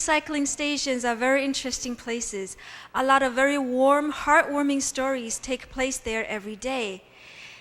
recycling stations are very interesting places. A lot of very warm, heartwarming stories take place there every day.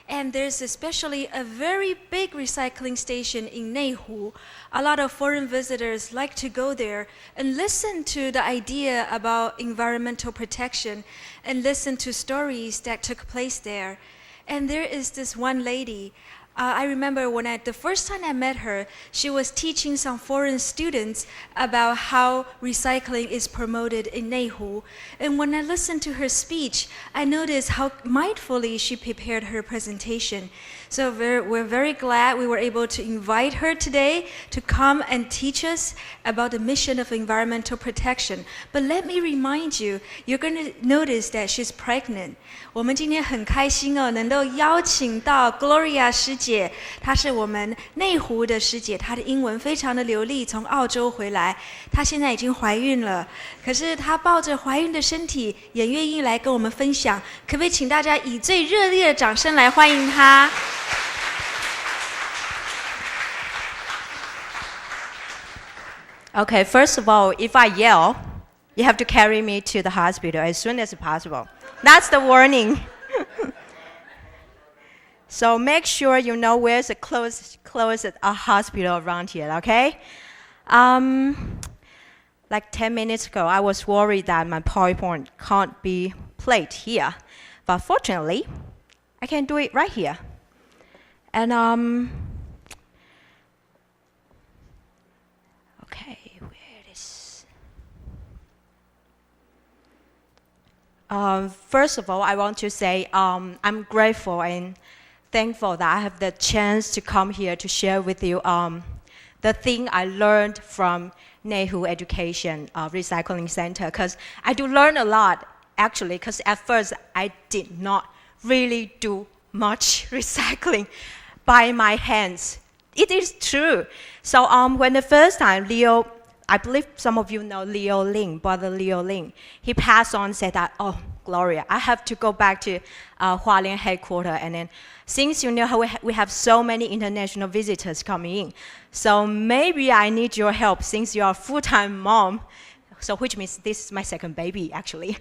And there's especially a very big recycling station in Neihu. A lot of foreign visitors like to go there and listen to the idea about environmental protection and listen to stories that took place there. And there is this one lady. I remember the first time I met her, she was teaching some foreign students about how recycling is promoted in Neihu. And when I listened to her speech, I noticed how mindfully she prepared her presentation. So we're very glad we were able to invite her today to come and teach us about the mission of environmental protection. But let me remind you, you're going to notice that she's pregnant. 我们今天很开心哦，能够邀请到 Gloria 师姐，她是我们内湖的师姐，她的英文非常的流利，从澳洲回来，她现在已经怀孕了，可是她抱着怀孕的身体，也愿意来跟我们分享，可不可以请大家以最热烈的掌声来欢迎她？ Okay, first of all, if I yell, you have to carry me to the hospital as soon as possible. That's the warning. So make sure you know where's the closest hospital around here, okay? Like 10 minutes ago, I was worried that my PowerPoint can't be played here. But fortunately, I can do it right here. And okay, where it is? First of all, I want to say I'm grateful and thankful that I have the chance to come here to share with you the thing I learned from Neihu Education Recycling Center. Because I do learn a lot, actually, because at first I did not really do much recycling by my hands. It is true. So when the first time Leo, I believe some of you know Leo Ling, brother Leo Ling, he passed on and said that, oh, Gloria, I have to go back to Hualien headquarters. And then since you know how we have so many international visitors coming in, so maybe I need your help since you're a full-time mom. So which means this is my second baby, actually.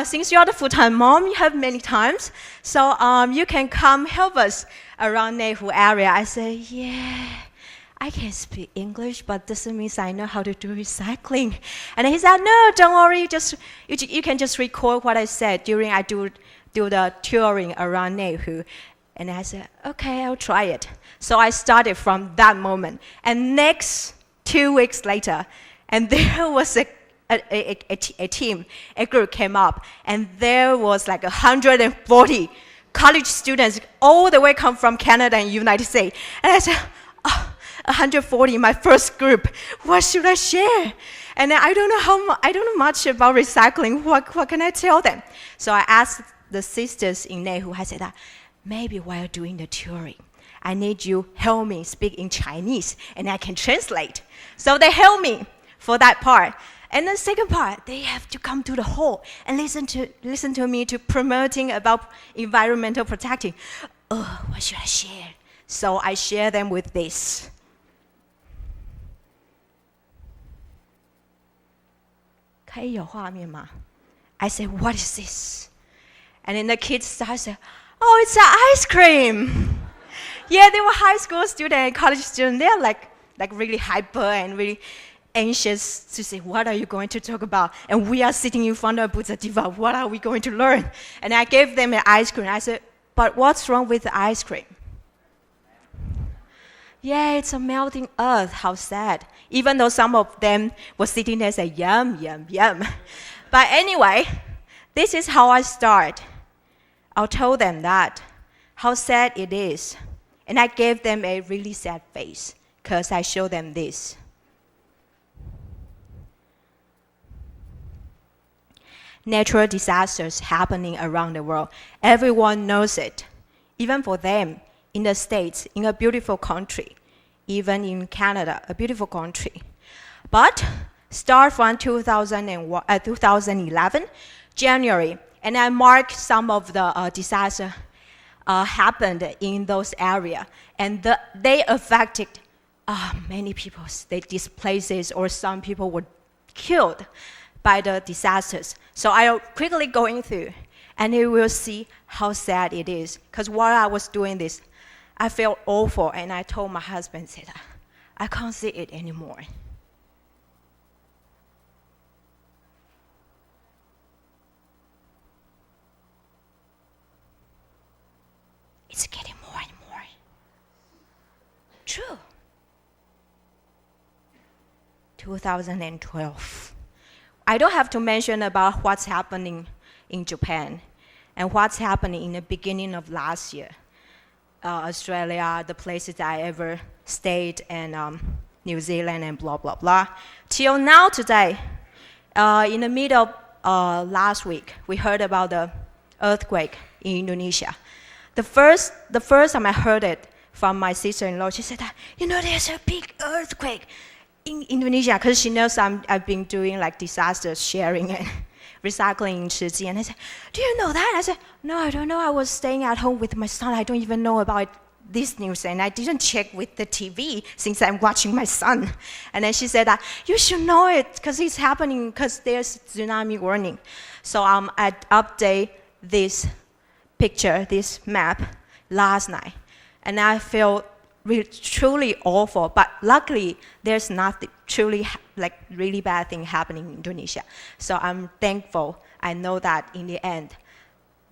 Since you're the full-time mom, you have many times. So you can come help us around Neihu area. I say, yeah, I can speak English, but doesn't mean I know how to do recycling. And he said, no, don't worry. You can just record what I said during I do the touring around Neihu. And I said, okay, I'll try it. So I started from that moment. And next 2 weeks later, and there was a team, a group came up, and there was like 140 college students all the way come from Canada and United States. And I said, oh, 140, my first group, what should I share? And I don't know much about recycling. What can I tell them? So I asked the sisters in Neihu, I said that maybe while doing the touring, I need you help me speak in Chinese and I can translate. So they helped me for that part. And the second part, they have to come to the hall and listen to me to promoting about environmental protecting. Oh, what should I share? So I share them with this. I said, what is this? And then the kids started saying, oh, it's an ice cream. Yeah, they were high school students and college students. They're like really hyper and really anxious to say, what are you going to talk about? And we are sitting in front of Buddha Diva. What are we going to learn? And I gave them an ice cream. I said, but what's wrong with the ice cream? Yeah, it's a melting earth. How sad. Even though some of them were sitting there saying, yum, yum, yum. But anyway, this is how I start. I told them that, how sad it is. And I gave them a really sad face because I showed them this. Natural disasters happening around the world. Everyone knows it. Even for them, in the States, in a beautiful country. Even in Canada, a beautiful country. But start from 2011, January, and I mark some of the disasters happened in those areas. And they affected many people. They displaced or some people were killed by the disasters. So I quickly going through, and you will see how sad it is. Because while I was doing this, I felt awful, and I told my husband, said, I can't see it anymore. It's getting more and more true. 2012. I don't have to mention about what's happening in Japan and what's happening in the beginning of last year. Australia, the places I ever stayed, and New Zealand, and blah, blah, blah. Till now today, in the middle of last week, we heard about the earthquake in Indonesia. The first time I heard it from my sister-in-law, she said, there's a big earthquake in Indonesia, because she knows I've been doing like disaster sharing and recycling in Tzu Chi. And I said, do you know that? I said, no, I don't know. I was staying at home with my son. I don't even know about this news, and I didn't check with the TV since I'm watching my son. And then she said, you should know it because it's happening, because there's tsunami warning. So I update this picture, this map, last night, and I felt truly awful. But luckily, there's nothing truly really bad thing happening in Indonesia. So I'm thankful. I know that in the end,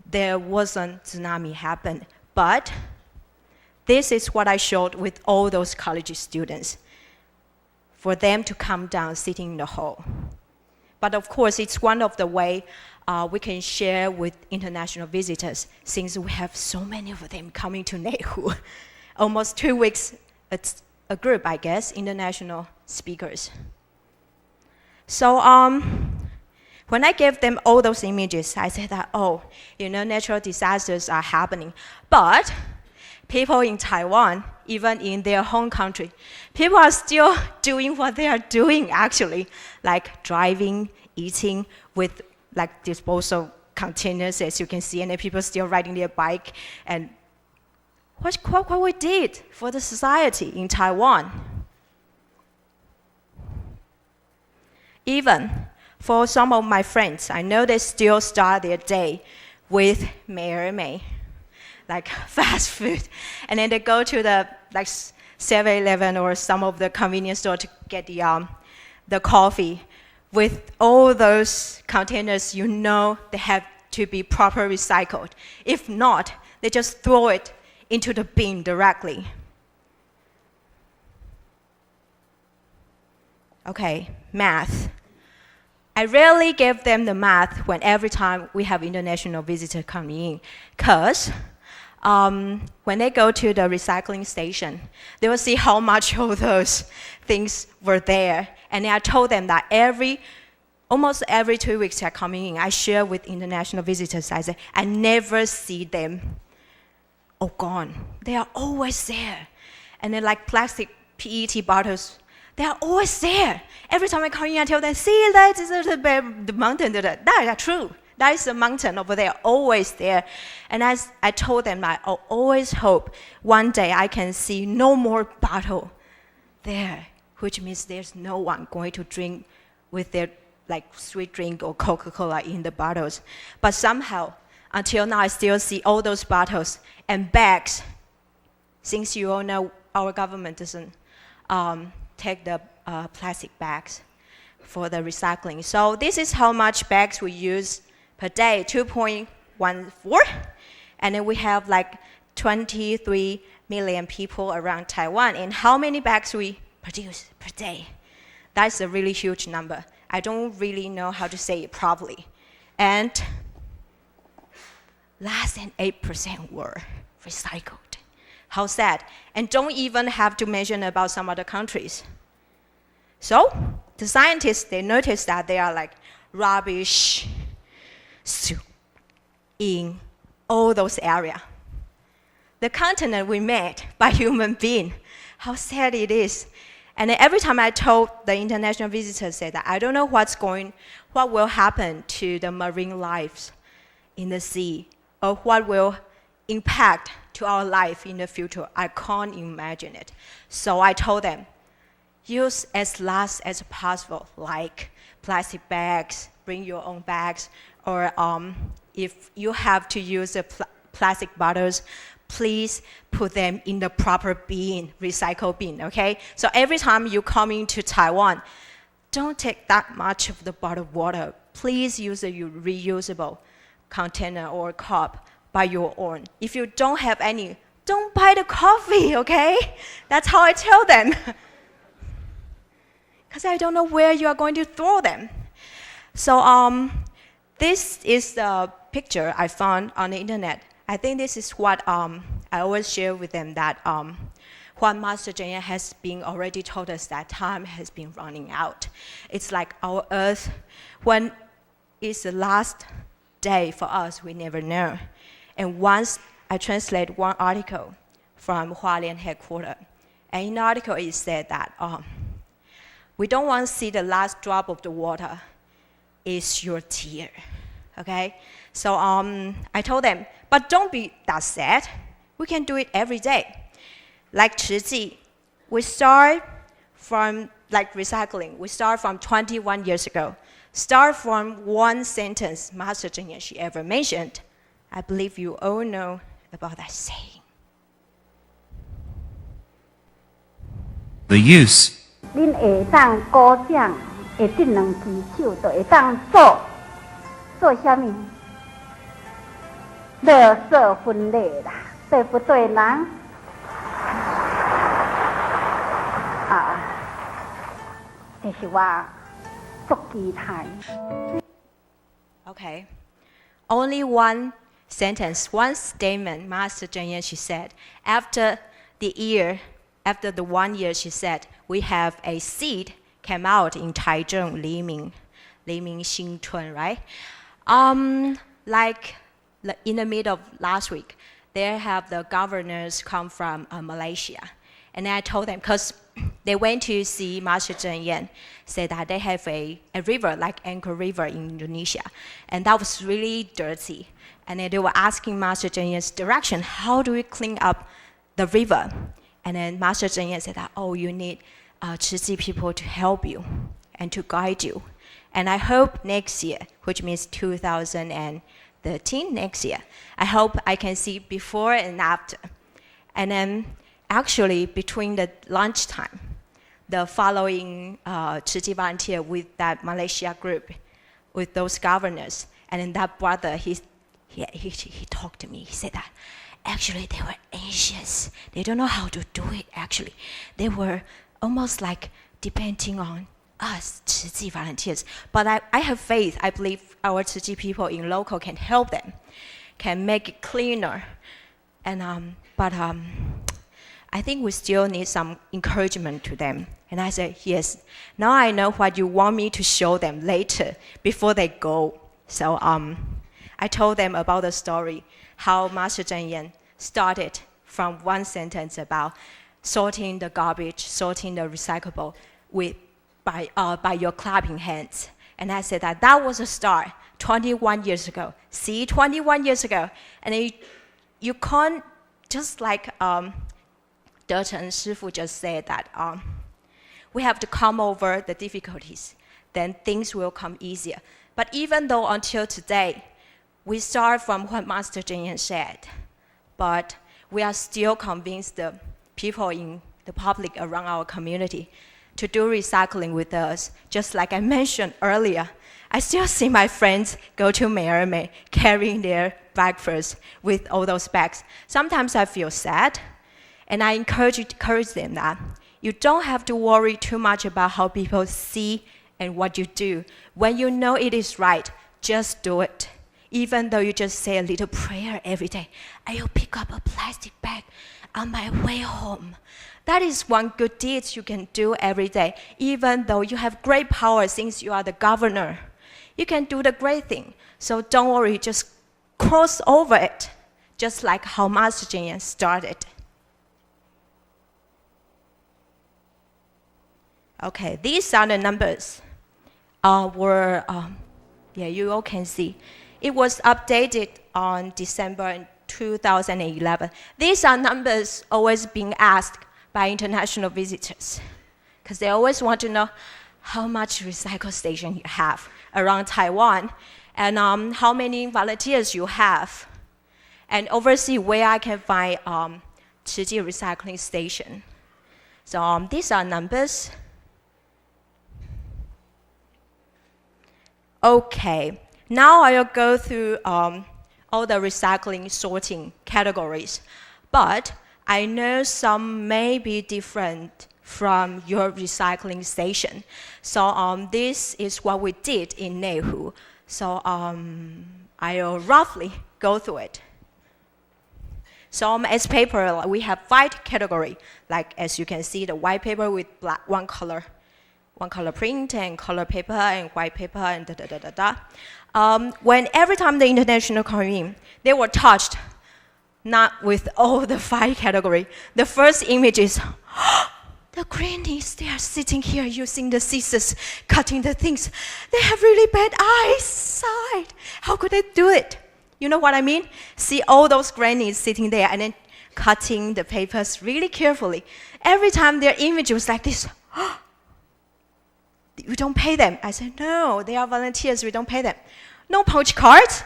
there wasn't tsunami happen. But this is what I showed with all those college students, for them to come down, sitting in the hall. But of course, it's one of the way we can share with international visitors, since we have so many of them coming to Nehu. Almost 2 weeks, it's a group, I guess, international speakers. So when I gave them all those images, I said that, natural disasters are happening. But people in Taiwan, even in their home country, people are still doing what they are doing, actually, like driving, eating with like disposal containers, as you can see, and then people still riding their bike. And what we did for the society in Taiwan. Even for some of my friends, I know they still start their day with May, like fast food. And then they go to the 7-Eleven or some of the convenience store to get the coffee with all those containers. They have to be properly recycled. If not, they just throw it into the bin directly. Okay, math. I rarely give them the math every time we have international visitors coming in, because when they go to the recycling station, they will see how much of those things were there. And I told them that almost every 2 weeks they're coming in, I share with international visitors. I say, I never see them gone. They are always there. And then like plastic PET bottles, they are always there. Every time I come in, I tell them, see, that is the mountain. That is true. That is the mountain over there, always there. And as I told them, I always hope one day I can see no more bottle there, which means there's no one going to drink with their sweet drink or Coca-Cola in the bottles. But somehow, until now, I still see all those bottles and bags. Since you all know our government doesn't take the plastic bags for the recycling. So this is how much bags we use per day, 2.14. And then we have 23 million people around Taiwan. And how many bags we produce per day? That's a really huge number. I don't really know how to say it properly. And less than 8% were recycled. How sad. And don't even have to mention about some other countries. So the scientists, they noticed that there are rubbish in all those areas. The continent we made by human being, how sad it is. And every time I told the international visitors that I don't know what will happen to the marine lives in the sea, or what will impact to our life in the future. I can't imagine it. So I told them, use as less as possible, like plastic bags, bring your own bags, or if you have to use the plastic bottles, please put them in the proper bin, recycle bin, okay? So every time you come into Taiwan, don't take that much of the bottled water. Please use a reusable container or cup by your own. If you don't have any, don't buy the coffee, okay? That's how I tell them. Because I don't know where you are going to throw them. So this is the picture I found on the internet. I think this is what I always share with them, that what Master Cheng Yen has been already told us, that time has been running out. It's like our earth, when it's the last day for us, we never know. And once I translate one article from Hualien headquarters, and in the article it said that we don't want to see the last drop of the water is your tear, okay? So I told them, but don't be that sad. We can do it every day. Like Tzu Chi, we start from like recycling. We start from 21 years ago. Start from one sentence Master Cheng Yen she ever mentioned. I believe you all know about that saying. The use. 恁会当鼓掌的这两只手，就会当做什么？垃圾分类啦，对不对呢？这是我足期待。Okay. Only one sentence, one statement, Master Cheng Yen, she said, after the 1 year, she said, we have a seed came out in Taichung, Liming Xingchun, right? Like in the middle of last week, they have the governors come from Malaysia. And I told them, because they went to see Master Cheng Yen, said that they have a river, like Anchor River in Indonesia. And that was really dirty. And then they were asking Master Cheng Yen's direction, how do we clean up the river? And then Master Cheng Yen said that, oh, you need Tzu Chi people to help you and to guide you. And I hope next year, which means 2013, next year, I hope I can see before and after. And then actually between the lunchtime, the following Tzu Chi volunteer with that Malaysia group, with those governors, and then that brother, he talked to me. He said that actually they were anxious. They don't know how to do it, actually. They were almost like depending on us, Tzu Chi volunteers. But I have faith. I believe our Tzu Chi people in local can help them, can make it cleaner. And I think we still need some encouragement to them. And I said, yes, now I know what you want me to show them later before they go. So I told them about the story, how Master Cheng Yen started from one sentence about sorting the garbage, sorting the recyclable by your clapping hands. And I said that was a start 21 years ago. See, 21 years ago. And you can't, just like De Chen Shifu just said that we have to come over the difficulties, then things will come easier. But even though until today, we start from what Master Cheng Yen said, but we are still convinced the people in the public around our community to do recycling with us. Just like I mentioned earlier, I still see my friends go to Miami carrying their breakfast with all those bags. Sometimes I feel sad, and I encourage them that you don't have to worry too much about how people see and what you do. When you know it is right, just do it. Even though you just say a little prayer every day, I will pick up a plastic bag on my way home. That is one good deed you can do every day. Even though you have great power since you are the governor, you can do the great thing. So don't worry, just cross over it, just like how Master Cheng Yen started. Okay, these are the numbers. You all can see. It was updated on December 2011. These are numbers always being asked by international visitors. because they always want to know how much recycle station you have around Taiwan, and how many volunteers you have, and oversee where I can find Tzu Chi recycling station. So these are numbers. Okay, now I will go through all the recycling sorting categories, but I know some may be different from your recycling station. So this is what we did in Nehu. So I'll roughly go through it. So as paper, we have 5 categories. Like as you can see, the white paper with black, one color print, and color paper, and white paper, and da da da da da. When every time the international come in, they were touched, not with all the 5 categories. The first image is, the grannies, they are sitting here using the scissors, cutting the things. They have really bad eyesight. How could they do it? You know what I mean? See all those grannies sitting there and then cutting the papers really carefully. Every time their image was like this, you don't pay them. I said, no, they are volunteers, we don't pay them. No punch cards?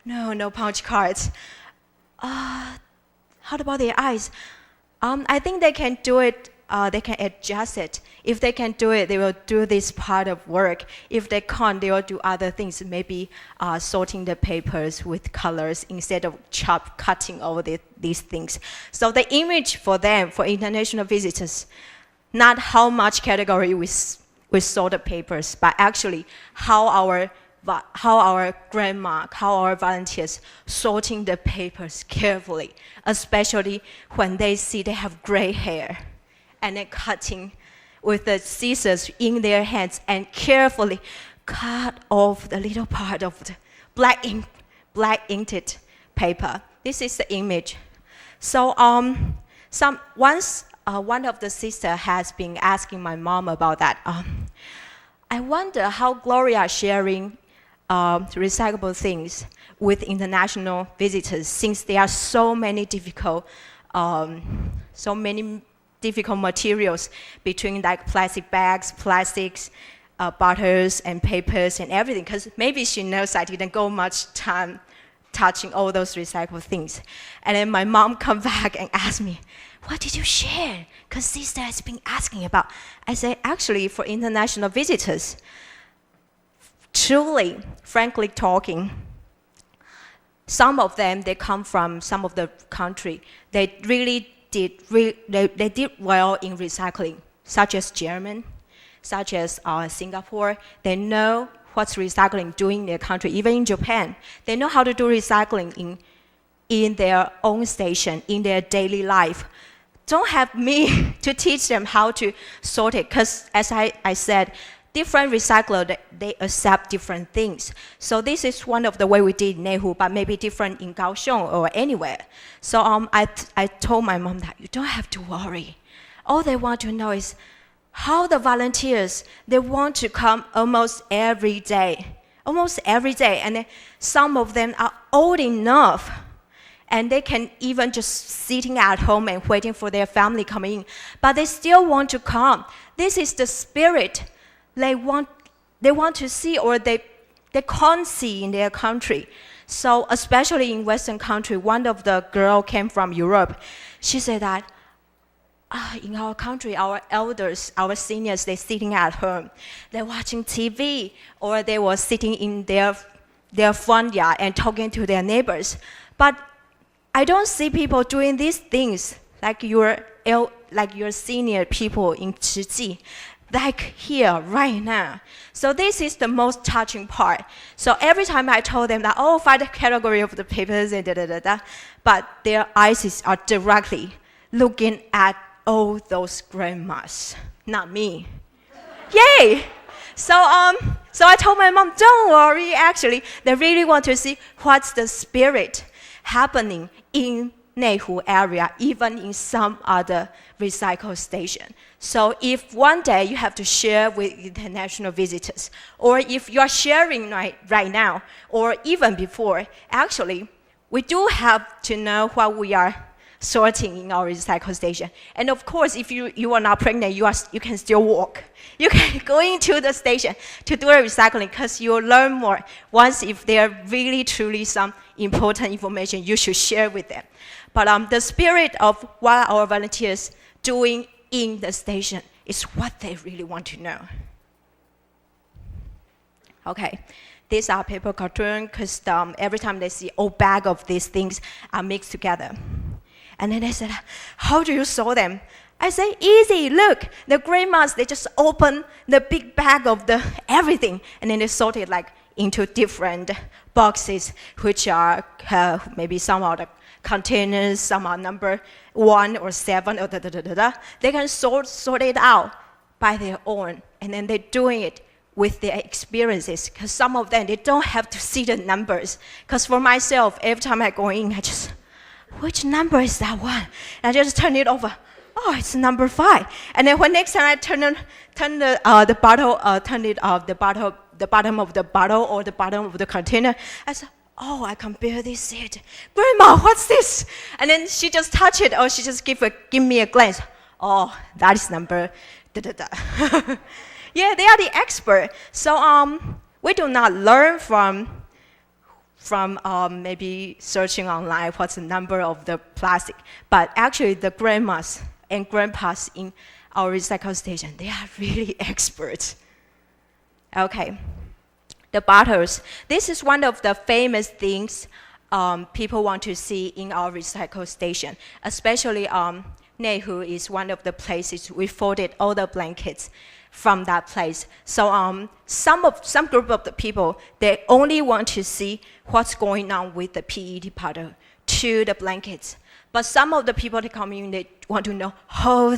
No, no punch cards. How about their eyes? I think they can do it, they can adjust it. If they can do it, they will do this part of work. If they can't, they will do other things, maybe sorting the papers with colors instead of cutting all these things. So the image for them, for international visitors, not how much category we sort the papers, but actually how our grandma, how our volunteers sorting the papers carefully, especially when they see they have gray hair, and then cutting with the scissors in their hands and carefully cut off the little part of the black inked paper. This is the image. So once one of the sisters has been asking my mom about that. I wonder how Gloria is sharing recyclable things with international visitors, since there are so many difficult materials between like plastic bags, plastics, bottles, and papers and everything. Because maybe she knows I didn't go much time touching all those recyclable things. And then my mom come back and ask me, what did you share? Because sister has been asking about. I say, actually, for international visitors, truly, frankly talking, some of them, they come from some of the country. They really did well in recycling, such as German, such as Singapore. They know what's recycling doing in their country. Even in Japan, they know how to do recycling in their own station, in their daily life. Don't have me to teach them how to sort it, because as I said, different recyclers, they accept different things. So this is one of the way we did in Nehu, but maybe different in Kaohsiung or anywhere. So I told my mom that you don't have to worry. All they want to know is how the volunteers, they want to come almost every day. And then some of them are old enough, and they can even just sitting at home and waiting for their family coming in, but they still want to come. This is the spirit they want to see, or they can't see in their country. So especially in Western country, one of the girl came from Europe. She said that in our country, our elders, our seniors, they're sitting at home, they're watching TV, or they were sitting in their front yard and talking to their neighbors. But I don't see people doing these things like your senior people in Tzu Chi, like here right now. So this is the most touching part. So every time I told them that, find the category of the papers and but their eyes are directly looking at all those grandmas, not me. Yay! So I told my mom, don't worry, actually, they really want to see what's the spirit happening in Nehu area, even in some other recycle station. So if one day you have to share with international visitors, or if you are sharing right now, or even before, actually, we do have to know what we are sorting in our recycle station. And of course, if you are not pregnant, you can still walk. You can go into the station to do the recycling because you'll learn more. Once if there are really truly some important information, you should share with them. But the spirit of what our volunteers doing in the station is what they really want to know. Okay, these are paper cartoon because every time they see a bag of these things are mixed together. And then they said, how do you sort them? I say, easy, look, the grandmas, they just open the big bag of the everything, and then they sort it like into different boxes, which are maybe some are the containers, some are number 1 or 7, or da-da-da-da-da. They can sort it out by their own, and then they're doing it with their experiences, because some of them, they don't have to see the numbers. Because for myself, every time I go in, I just, which number is that one? And I just turn it over. Oh, it's number 5. And then when next time I turn the bottle, turn it off, the bottom of the bottle or the bottom of the container, I said, oh, I can barely see it. Grandma, what's this? And then she just touch it, or she just give me a glance. Oh, that is number da-da-da. Yeah, they are the expert. So we do not learn from maybe searching online what's the number of the plastic, but actually the grandmas and grandpas in our recycle station, they are really experts. Okay, the bottles. This is one of the famous things people want to see in our recycle station, especially Nehu is one of the places we folded all the blankets from that place. So some group of the people, they only want to see what's going on with the PET bottle to the blankets. But some of the people that come in, they want to know whole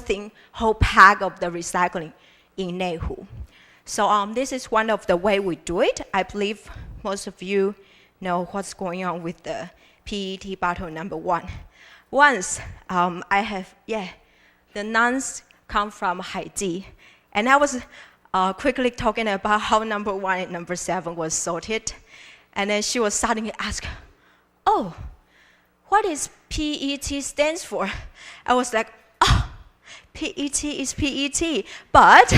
pack of the recycling in Nehu. So this is one of the way we do it. I believe most of you know what's going on with the PET bottle number 1. Once the nuns come from Haiti, and I was quickly talking about how number 1 and number 7 was sorted. And then she was starting to ask, oh, what is PET stands for? I was like, oh, PET is PET. But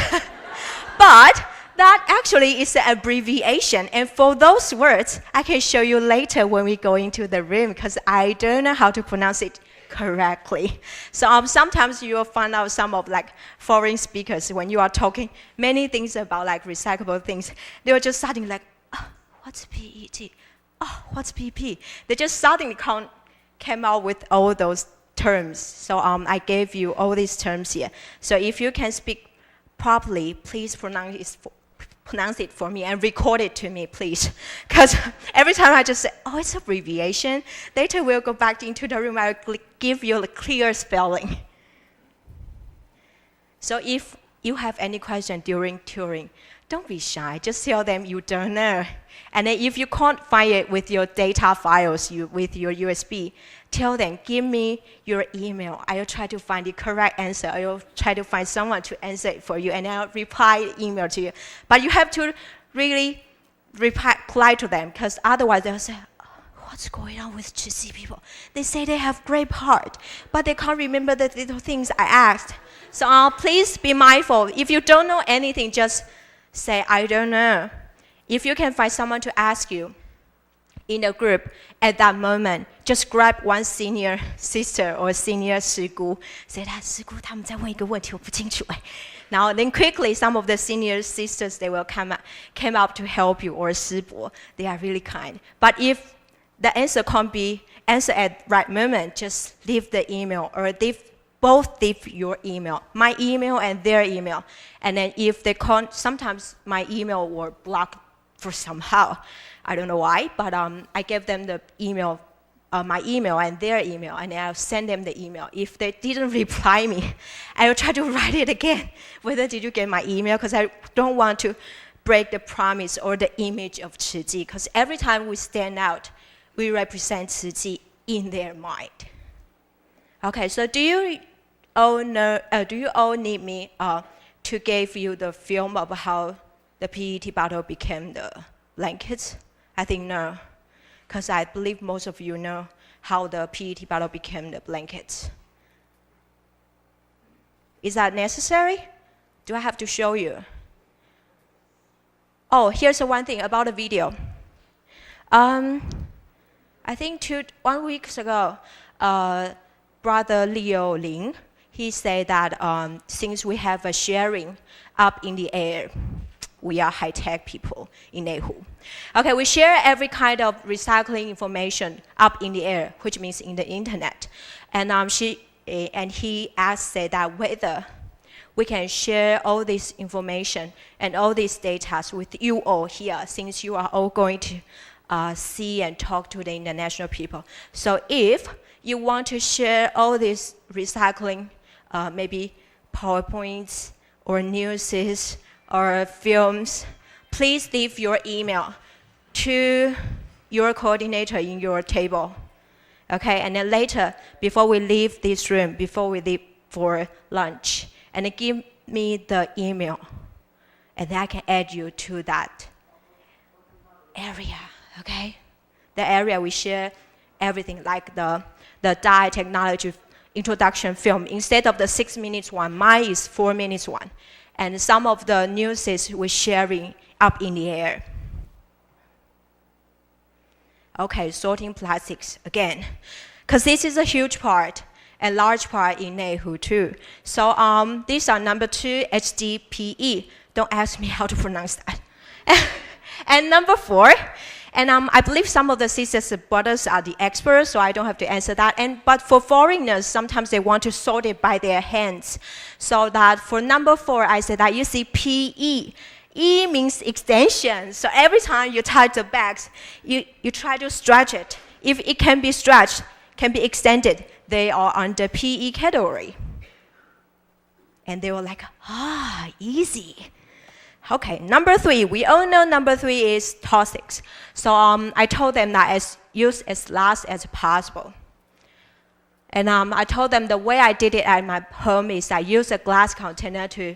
that actually is an abbreviation. And for those words, I can show you later when we go into the room, because I don't know how to pronounce it correctly. So sometimes you will find out some of like foreign speakers, when you are talking many things about like recyclable things, they were just starting like, oh, what's PET? Oh, what's PP? They just suddenly came out with all those terms. So I gave you all these terms here. So if you can speak properly, please pronounce it for me and record it to me, please. Because every time I just say, oh, it's abbreviation, later we'll go back into the room, I'll give you the clear spelling. So if you have any question during touring, don't be shy, just tell them you don't know. And then if you can't find it with your data files, with your USB, tell them, give me your email. I'll try to find the correct answer. I'll try to find someone to answer it for you, and I'll reply the email to you. But you have to really reply to them, because otherwise they'll say, oh, what's going on with Tzu Chi people? They say they have great heart, but they can't remember the little things I asked. So please be mindful. If you don't know anything, just say, I don't know. If you can find someone to ask you in a group at that moment, just grab one senior sister or senior 师姑, say that 师姑他们在问一个问题我不清楚. Now then quickly some of the senior sisters, they will came up to help you, or 师伯, they are really kind. But if the answer can't be answered at right moment, just leave the email, or both leave your email, my email and their email. And then if they can't, sometimes my email will block for somehow. I don't know why, but I gave them the email, my email and their email, and I'll send them the email. If they didn't reply me, I will try to write it again. Whether did you get my email? Because I don't want to break the promise or the image of Tzu Chi, because every time we stand out, we represent Tzu Chi in their mind. Okay, so do you all need me to give you the film of how the PET bottle became the blankets? I think no, because I believe most of you know how the PET bottle became the blankets. Is that necessary? Do I have to show you? Oh, here's one thing about the video. I think 1 week ago, Brother Leo Ling, he said that since we have a sharing up in the air, we are high-tech people in Nehu. Okay, we share every kind of recycling information up in the air, which means in the internet. And he said that whether we can share all this information and all these data with you all here, since you are all going to see and talk to the international people. So if you want to share all this recycling, maybe PowerPoints or newses or films, please leave your email to your coordinator in your table. Okay, and then later, before we leave this room, before we leave for lunch, and then give me the email, and then I can add you to that area, okay? The area we share everything, like the dye technology introduction film. Instead of the 6 minutes one, mine is 4 minutes one. And some of the news we're sharing up in the air. Okay, sorting plastics again, because this is a huge part and large part in Nehu too. So these are number 2, HDPE. Don't ask me how to pronounce that. And number 4, and I believe some of the sisters and brothers are the experts, so I don't have to answer that. But for foreigners, sometimes they want to sort it by their hands. So that for number 4, I said that you see PE. E means extension. So every time you touch the bags, you try to stretch it. If it can be stretched, can be extended, they are under PE category. And they were like, easy. Okay, number 3, we all know number 3 is toxics. So I told them that use as last as possible. And I told them the way I did it at my home is I use a glass container to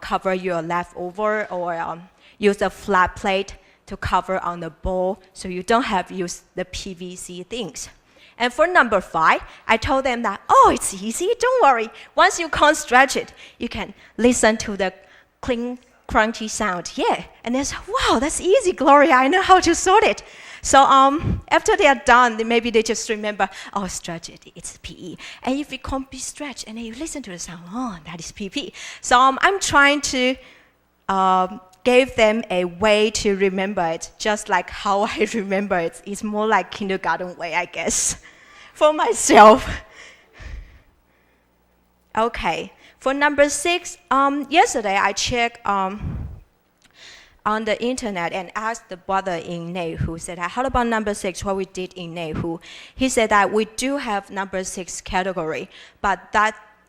cover your leftover, or use a flat plate to cover on the bowl, so you don't have to use the PVC things. And for number 5, I told them that, it's easy, don't worry. Once you can't stretch it, you can listen to the cling, crunchy sound. Yeah, and they said, wow, that's easy, Gloria, I know how to sort it. So after they are done, maybe they just remember, stretch it, it's PE. And if it can't be stretched, and then you listen to the sound, that is PP. So I'm trying to give them a way to remember it, just like how I remember it. It's more like kindergarten way, I guess, for myself. Okay, for number 6, yesterday I checked on the internet and asked the brother in Nehu, said, how about number 6, what we did in Nehu? He said that we do have number 6 category, but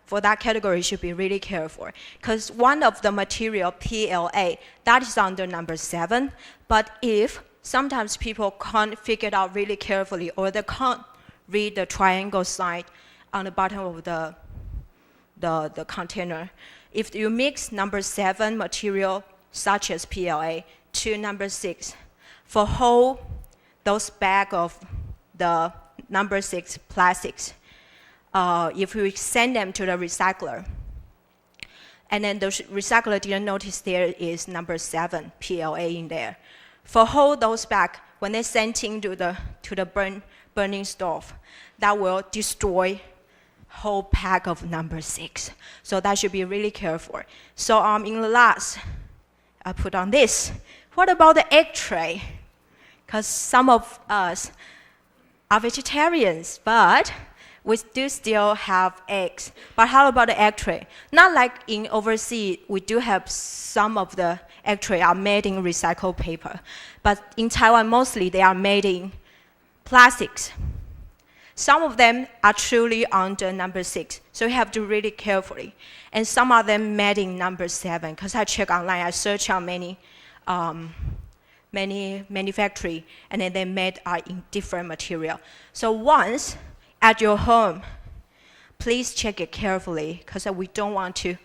for that category you should be really careful, because one of the material, PLA, that is under number 7, but if sometimes people can't figure it out really carefully, or they can't read the triangle sign on the bottom of the container, if you mix number 7 material, such as PLA, to number 6, for whole those bag of the number 6 plastics, if we send them to the recycler, and then the recycler didn't notice there is number 7 PLA in there, for whole those bag, when they send into the burning stove, that will destroy whole pack of number 6. So that should be really careful. So in the last, I put on this. What about the egg tray? Because some of us are vegetarians, but we do still have eggs. But how about the egg tray? Not like in overseas, we do have some of the egg tray are made in recycled paper. But in Taiwan, mostly they are made in plastics. Some of them are truly under number 6, so you have to read it carefully. And some of them made in number 7, because I check online, I search on many manufacturers, and then they made in different material. So once at your home, please check it carefully, because we don't want to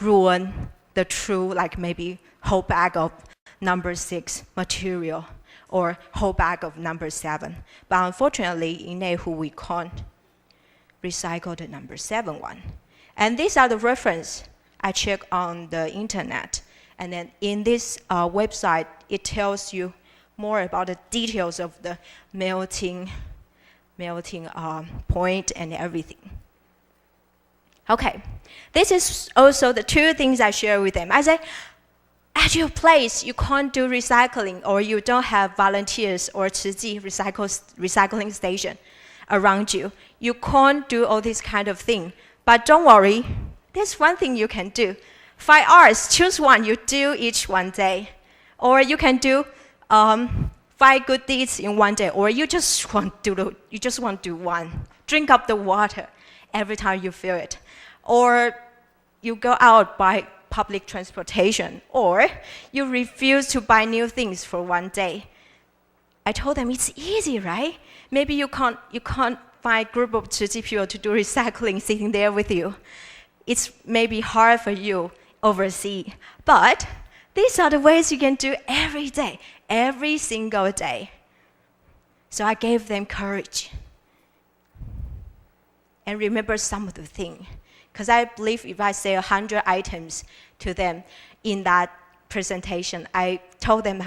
ruin the true, like maybe whole bag of number 6 material, or whole bag of number 7. But unfortunately, in Nehu, we can't recycle the number 7 one. And these are the reference I checked on the internet. And then in this website, it tells you more about the details of the melting point and everything. Okay, this is also the 2 things I share with them. I say, at your place, you can't do recycling, or you don't have volunteers or Tzu Chi recycling station around you. You can't do all this kind of thing. But don't worry, there's one thing you can do. 5 hours, choose one, you do each one day. Or you can do 5 good deeds in one day, or you just want to do one. Drink up the water every time you feel it. Or you go out by public transportation, or you refuse to buy new things for one day. I told them it's easy, right? Maybe you can't find a group of Tzu Chi people to do recycling sitting there with you. It's maybe hard for you overseas, but these are the ways you can do every day, every single day. So I gave them courage. And remember some of the things. Because I believe if I say 100 items to them in that presentation, I told them,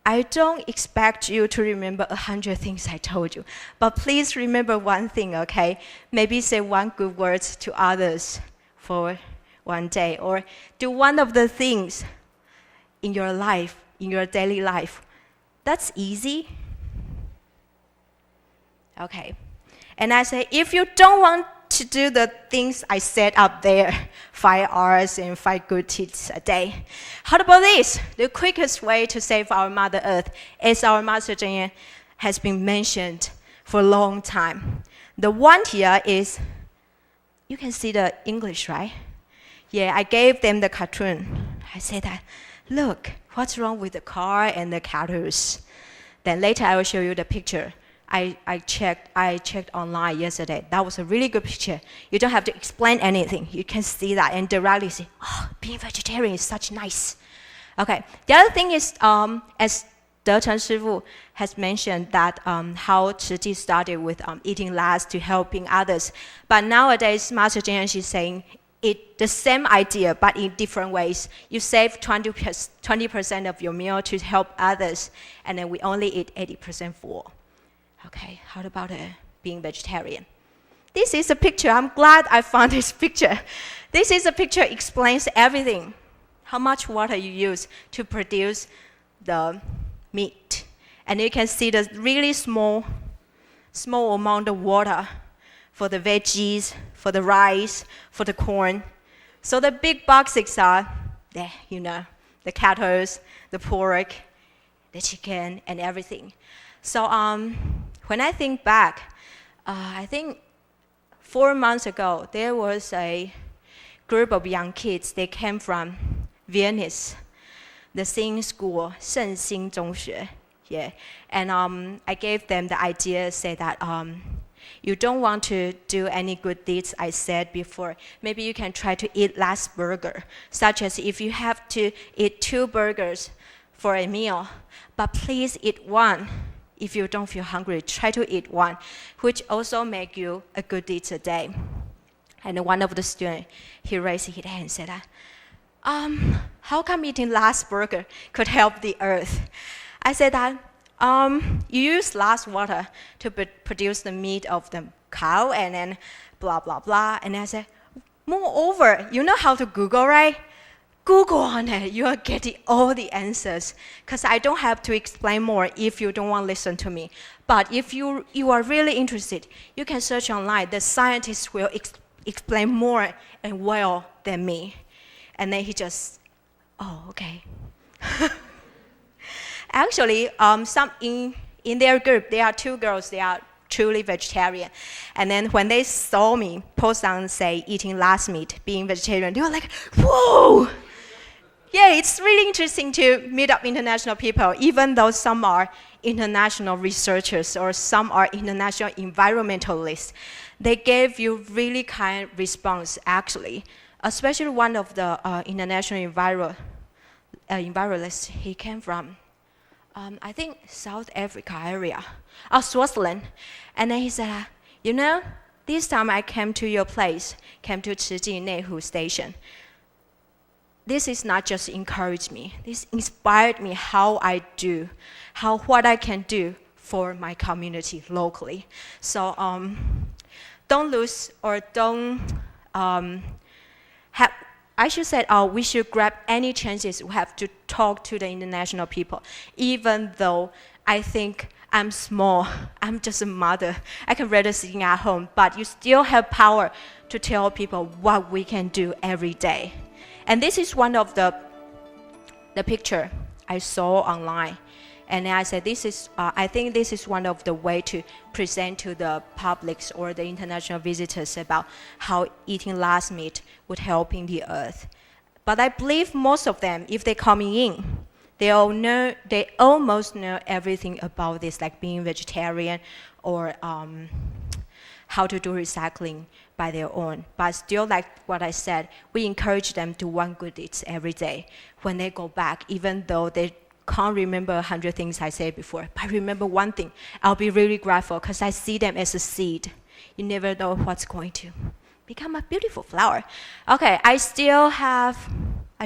I don't expect you to remember 100 things I told you. But please remember one thing, okay? Maybe say one good word to others for one day. Or do one of the things in your life, in your daily life. That's easy. Okay. And I say, if you don't want to do the things I said up there, 5 hours and 5 good deeds a day. How about this? The quickest way to save our Mother Earth, as our Master Cheng Yen has been mentioned for a long time. The one here is, you can see the English, right? Yeah, I gave them the cartoon. I said that, look, what's wrong with the car and the cattle? Then later I will show you the picture. I checked online yesterday. That was a really good picture. You don't have to explain anything. You can see that and directly say, oh, being vegetarian is such nice. Okay, the other thing is, as De Chen Shifu has mentioned that how Tzu Chi started with eating last to helping others. But nowadays, Master Cheng Yen is saying the same idea, but in different ways. You save 20% of your meal to help others, and then we only eat 80% full. Okay, how about being vegetarian? This is a picture. I'm glad I found this picture. This is a picture explains everything. How much water you use to produce the meat. And you can see the really small amount of water for the veggies, for the rice, for the corn. So the big boxes are there, the cattle, the pork, the chicken, and everything. So when I think back, I think 4 months ago, there was a group of young kids. They came from Venice, the singing school, Shengxing Zhongxue. Yeah. And I gave them the idea, say that you don't want to do any good deeds I said before. Maybe you can try to eat less burger, such as if you have to eat 2 burgers for a meal, but please eat 1. If you don't feel hungry, try to eat 1, which also make you a good deed a day. And one of the students, he raised his hand and said, how come eating last burger could help the earth? I said that you use last water to produce the meat of the cow and then blah, blah, blah. And I said, moreover, you know how to Google, right? Google on it, you are getting all the answers. Because I don't have to explain more if you don't want to listen to me. But if you are really interested, you can search online. The scientists will explain more and well than me. And then he just, oh, okay. Actually, some in their group, there are 2 girls, they are truly vegetarian. And then when they saw me post on, say, eating last meat, being vegetarian, they were like, whoa! Yeah, it's really interesting to meet up international people, even though some are international researchers or some are international environmentalists. They gave you really kind response, actually. Especially one of the international environmentalists, he came from I think South Africa area, Switzerland. And then he said, this time I came to your place, came to Tzu Chi Neihu station. This is not just encourage me. This inspired me what I can do for my community locally. So don't lose or don't I should say, we should grab any chances we have to talk to the international people, even though I think I'm small, I'm just a mother. I can rather sitting at home, but you still have power to tell people what we can do every day. And this is one of the picture I saw online. And I said, I think this is one of the way to present to the publics or the international visitors about how eating last meat would help in the earth. But I believe most of them, if they're coming in, they almost know everything about this, like being vegetarian or how to do recycling by their own. But still, like what I said, we encourage them to one good deeds every day when they go back, even though they can't remember 100 things I said before. But remember one thing, I'll be really grateful because I see them as a seed. You never know what's going to become a beautiful flower. Okay, I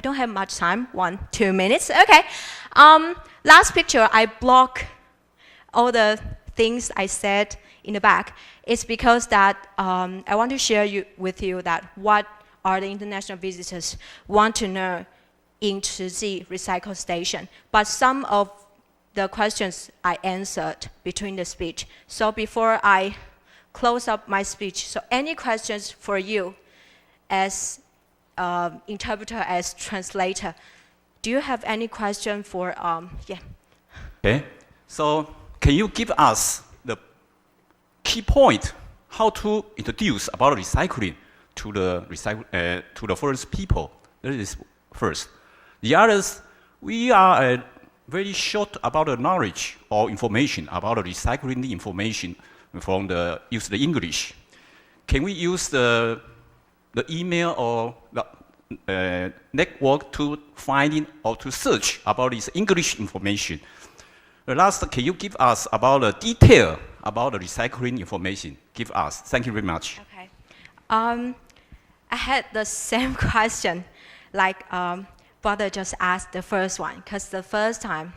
don't have much time, 1-2 minutes. Okay, last picture, I block all the things I said in the back. It's because that I want to share with you that what are the international visitors want to know in Tzu Chi Recycle Station. But some of the questions I answered between the speech. So before I close up my speech, so any questions for you as interpreter, as translator? Do you have any question for, yeah? Okay, so can you give us the key point how to introduce about recycling to the first people? That is first. The others, we are very short about the knowledge or information about the recycling the information from use the English. Can we use the email or the network to find or to search about this English information? The last, can you give us about the detail about the recycling information? Give us. Thank you very much. Okay. I had the same question, like brother just asked the first one, because the first time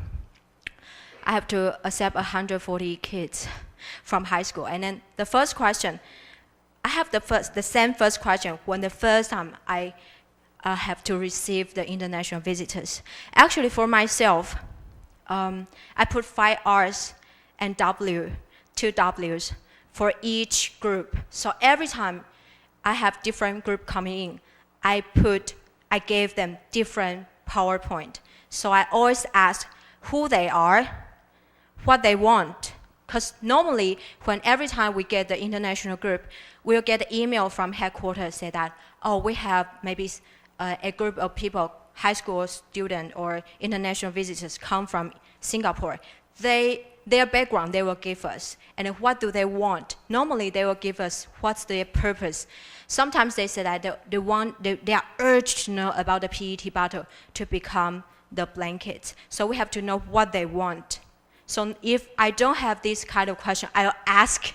I have to accept 140 kids from high school, and then the first question, I have the same first question when the first time I have to receive the international visitors. Actually, for myself, I put 5 R's and 2 W's for each group. So every time I have different group coming in, I gave them different PowerPoint. So I always ask who they are, what they want. Because normally, every time we get the international group, we'll get an email from headquarters say that, oh, we have maybe a group of people, high school student or international visitors come from Singapore. Their background they will give us, and what do they want? Normally they will give us what's their purpose. Sometimes they say that they are urged to know about the PET bottle to become the blankets. So we have to know what they want. So if I don't have this kind of question, I'll ask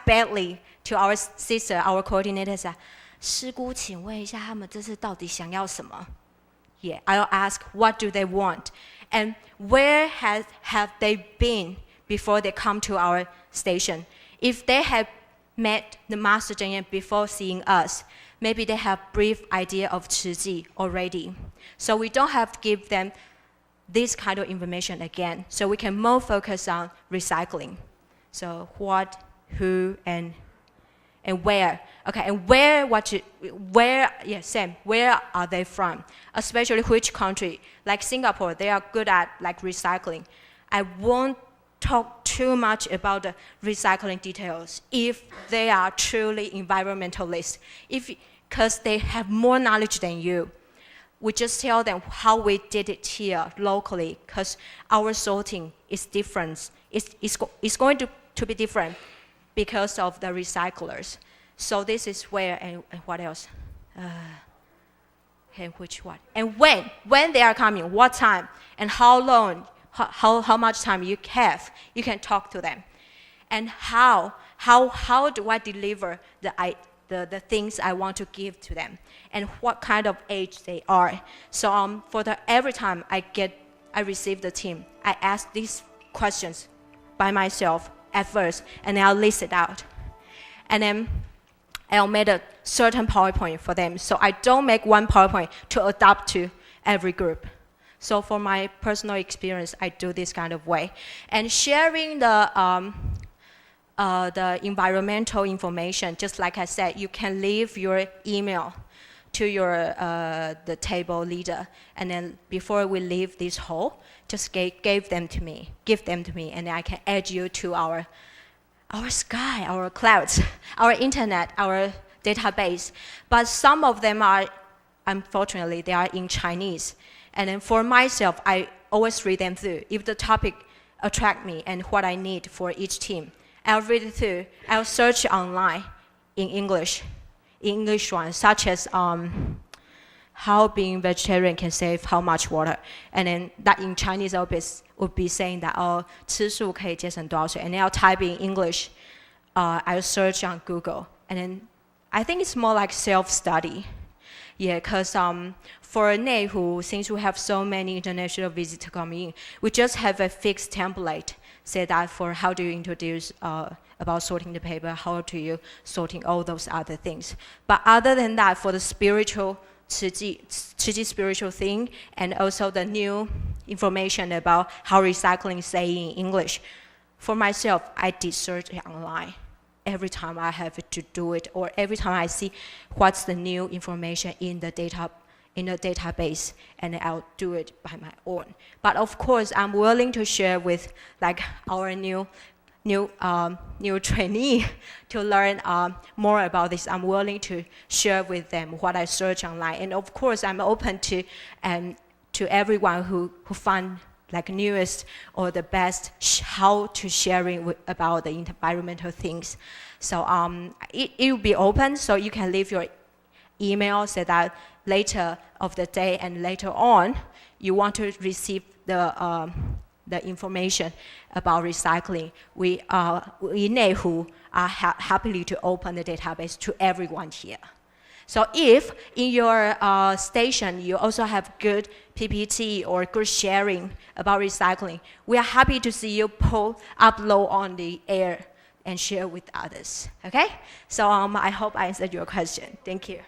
badly to our sister, our coordinators. 师姑，请问一下，他们这次到底想要什么？ Yeah, I'll ask what do they want, and where have they been before they come to our station? If they have met the Master Cheng Yen before seeing us, maybe they have brief idea of Tzu Chi already. So we don't have to give them this kind of information again. So we can more focus on recycling. So what, who, and where. Okay, and where are they from? Especially which country? Like Singapore, they are good at like recycling. I won't talk too much about the recycling details if they are truly environmentalists, because they have more knowledge than you. We just tell them how we did it here locally, because our sorting is different. It's going to be different because of the recyclers. So this is where, and what else? And which one? And when they are coming, what time, and how how much time you have, you can talk to them. And how do I deliver the things I want to give to them, and what kind of age they are. So every time I receive the team, I ask these questions by myself at first, and then I'll list it out. And then I'll make a certain PowerPoint for them. So I don't make one PowerPoint to adapt to every group. So for my personal experience, I do this kind of way. And sharing the environmental information, just like I said, you can leave your email to the table leader, and then before we leave this hall, just give them to me, and then I can add you to our sky, our clouds, our internet, our database. But some of them are, unfortunately, they are in Chinese. And then for myself, I always read them through. If the topic attracts me and what I need for each team, I'll read it through. I'll search online in English ones, such as how being vegetarian can save how much water. And then that in Chinese would be saying that, 吃素可以节省多少水. And then I'll type in English. I'll search on Google. And then I think it's more like self-study. Yeah, because for Neihu, since we have so many international visitors coming in, we just have a fixed template. Say that for how do you introduce about sorting the paper, how do you sorting all those other things. But other than that, for the spiritual Tzu Chi spiritual thing, and also the new information about how recycling say in English, for myself, I did search online. Every time I have to do it, or every time I see what's the new information in the database, and I'll do it by my own. But of course, I'm willing to share with like our new trainee to learn more about this. I'm willing to share with them what I search online, and of course, I'm open to everyone who find like newest or the best how to sharing about the environmental things. So it will be open, so you can leave your email so that later of the day and later on, you want to receive the information about recycling. We Neihu are happily to open the database to everyone here. So if in your station you also have good PPT or good sharing about recycling, we are happy to see you upload on the air and share with others. Okay? So I hope I answered your question. Thank you.